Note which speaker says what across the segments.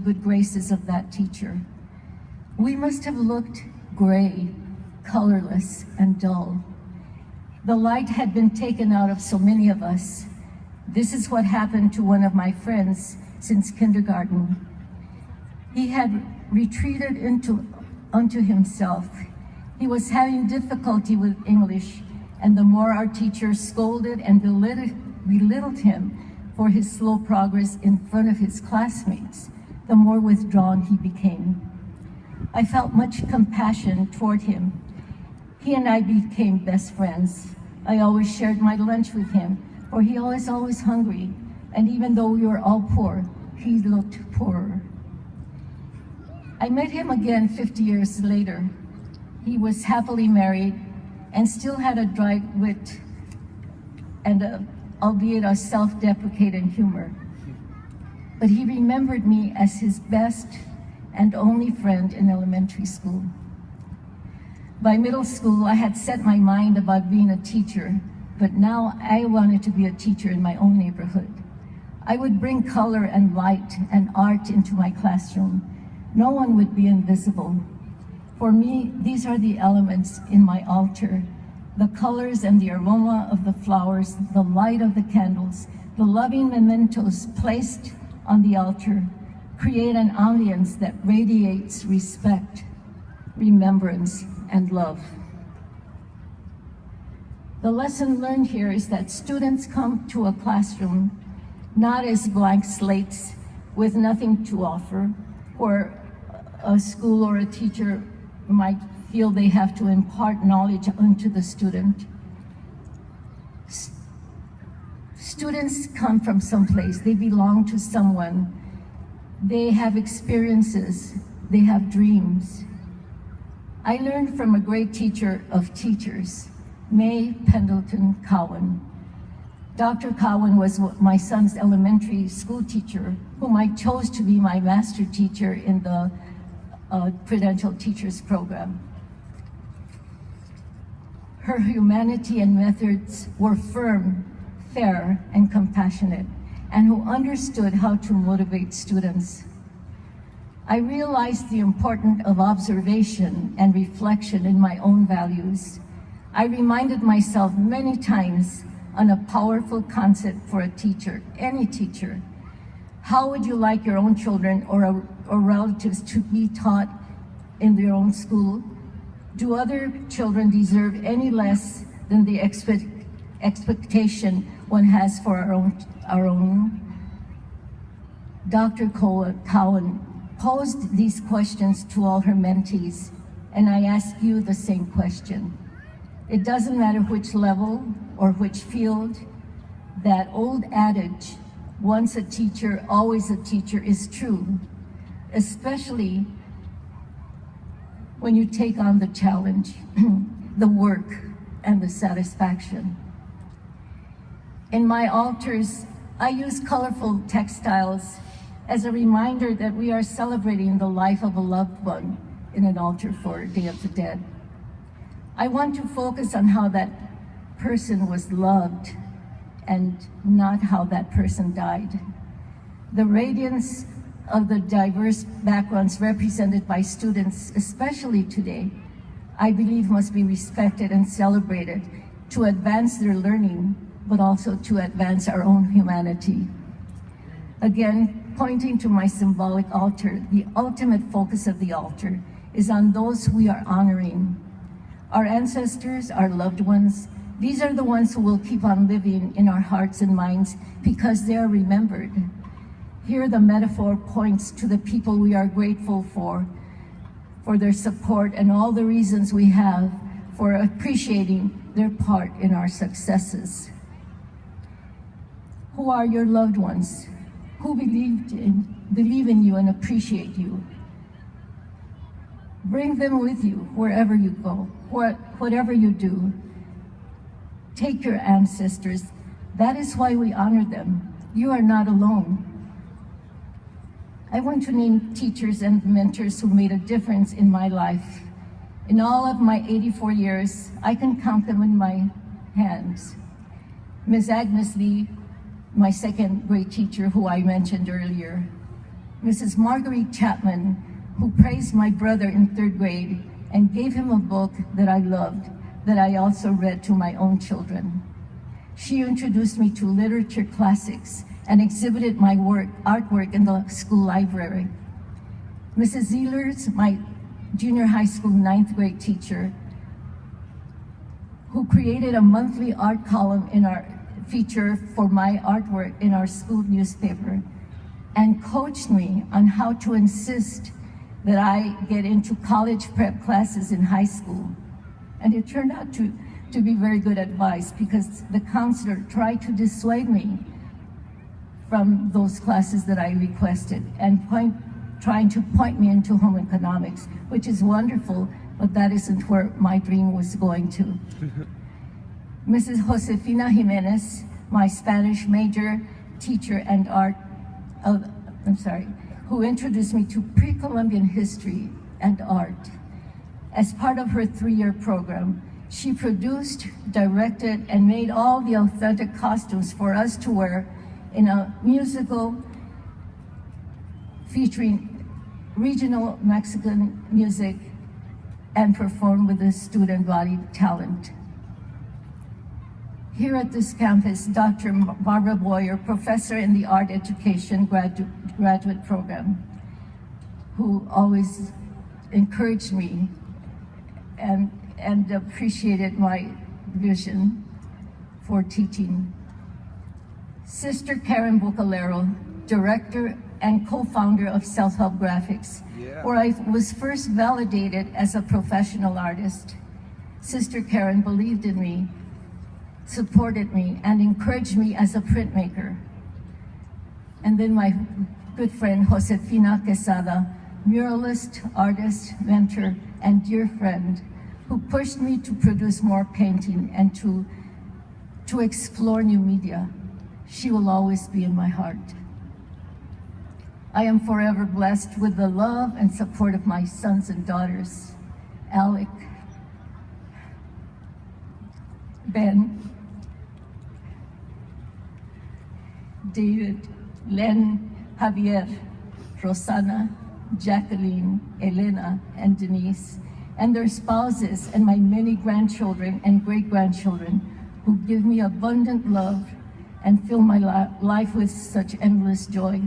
Speaker 1: good graces of that teacher. We must have looked gray, colorless, and dull. The light had been taken out of so many of us. This is what happened to one of my friends since kindergarten. He had retreated unto himself. He was having difficulty with English, and the more our teacher scolded and belittled him for his slow progress in front of his classmates, the more withdrawn he became. I felt much compassion toward him. He and I became best friends. I always shared my lunch with him, for he was always hungry, and even though we were all poor, he looked poorer. I met him again 50 years later. He was happily married and still had a dry wit and albeit a self-deprecating humor. But he remembered me as his best and only friend in elementary school. By middle school, I had set my mind about being a teacher, but now I wanted to be a teacher in my own neighborhood. I would bring color and light and art into my classroom. No one would be invisible. For me, these are the elements in my altar: the colors and the aroma of the flowers, the light of the candles, the loving mementos placed on the altar create an ambience that radiates respect, remembrance, and love. The lesson learned here is that students come to a classroom not as blank slates with nothing to offer, or a school or a teacher might feel they have to impart knowledge onto the student. Students come from someplace, they belong to someone, they have experiences, they have dreams. I learned from a great teacher of teachers, May Pendleton Cowan. Dr. Cowan was my son's elementary school teacher, whom I chose to be my master teacher in the Credential Teachers Program. Her humanity and methods were firm, fair, and compassionate, and who understood how to motivate students. I realized the importance of observation and reflection in my own values. I reminded myself many times on a powerful concept for a teacher, any teacher. How would you like your own children or relatives to be taught in their own school? Do other children deserve any less than the expectation one has for our own? Dr. Cowan posed these questions to all her mentees, and I ask you the same question. It doesn't matter which level or which field. That old adage, once a teacher, always a teacher, is true, especially when you take on the challenge, the work, and the satisfaction. In my altars, I use colorful textiles as a reminder that we are celebrating the life of a loved one in an altar for Day of the Dead. I want to focus on how that person was loved and not how that person died. The radiance of the diverse backgrounds represented by students, especially today, I believe must be respected and celebrated to advance their learning, but also to advance our own humanity. Again, pointing to my symbolic altar, the ultimate focus of the altar is on those we are honoring. Our ancestors, our loved ones, these are the ones who will keep on living in our hearts and minds because they are remembered. Here the metaphor points to the people we are grateful for their support and all the reasons we have for appreciating their part in our successes. Who are your loved ones? Who believe in you and appreciate you? Bring them with you wherever you go, whatever you do. Take your ancestors. That is why we honor them. You are not alone. I want to name teachers and mentors who made a difference in my life. In all of my 84 years, I can count them in my hands. Ms. Agnes Lee, my second grade teacher who I mentioned earlier. Mrs. Marguerite Chapman, who praised my brother in 3rd grade and gave him a book that I loved, that I also read to my own children. She introduced me to literature classics and exhibited my artwork in the school library. Mrs. Zealers, my junior high school 9th grade teacher, who created a monthly art column in our feature for my artwork in our school newspaper, and coached me on how to insist that I get into college prep classes in high school. And it turned out to be very good advice, because the counselor tried to dissuade me from those classes that I requested and trying to point me into home economics, which is wonderful, but that isn't where my dream was going to. Mrs. Josefina Jimenez, my Spanish major teacher and who introduced me to pre-Columbian history and art. As part of her 3-year program, she produced, directed, and made all the authentic costumes for us to wear in a musical featuring regional Mexican music and performed with the student body talent. Here at this campus, Dr. Barbara Boyer, professor in the art education graduate program, who always encouraged me and appreciated my vision for teaching. Sister Karen Bucalero, director and co-founder of Self-Help Graphics, where I was first validated as a professional artist. Sister Karen believed in me, supported me, and encouraged me as a printmaker. And then my good friend Josefina Quesada, muralist, artist, mentor, and dear friend, who pushed me to produce more painting and to explore new media. She will always be in my heart. I am forever blessed with the love and support of my sons and daughters, Alec, Ben, David, Len, Javier, Rosana, Jacqueline, Elena, and Denise, and their spouses, and my many grandchildren and great-grandchildren who give me abundant love and fill my life with such endless joy.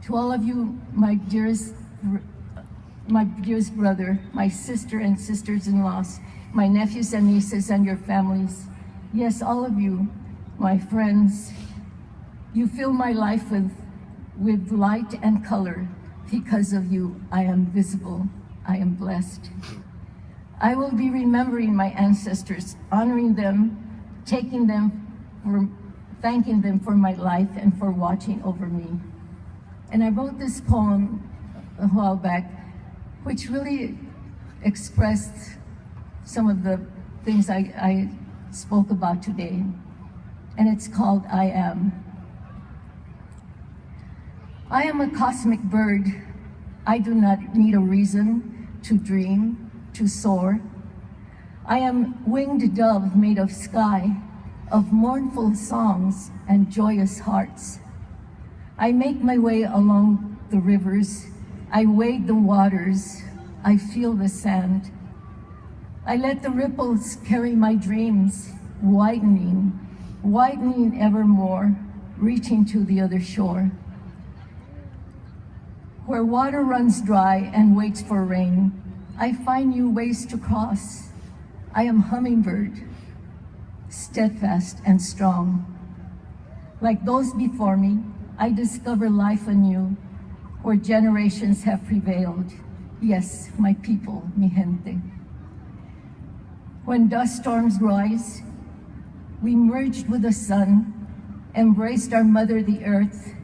Speaker 1: To all of you, my dearest brother, my sister and sisters-in-laws, my nephews and nieces and your families, yes, all of you, my friends, you fill my life with light and color. Because of you, I am visible, I am blessed. I will be remembering my ancestors, honoring them, thanking them for my life and for watching over me. And I wrote this poem a while back, which really expressed some of the things I spoke about today. And it's called I Am. I am a cosmic bird. I do not need a reason to dream, to soar. I am winged dove made of sky, of mournful songs and joyous hearts. I make my way along the rivers. I wade the waters. I feel the sand. I let the ripples carry my dreams, widening evermore, reaching to the other shore. Where water runs dry and waits for rain, I find new ways to cross. I am hummingbird, steadfast and strong. Like those before me, I discover life anew, where generations have prevailed. Yes, my people, mi gente. When dust storms rise, we merged with the sun, embraced our mother, the earth,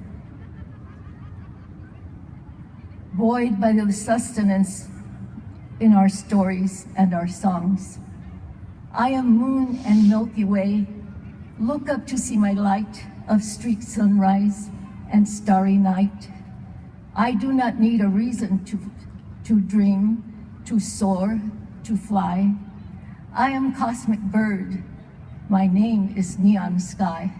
Speaker 1: buoyed by the sustenance in our stories and our songs. I am moon and Milky Way. Look up to see my light of streaked sunrise and starry night. I do not need a reason to dream, to soar, to fly. I am cosmic bird. My name is Neon Sky.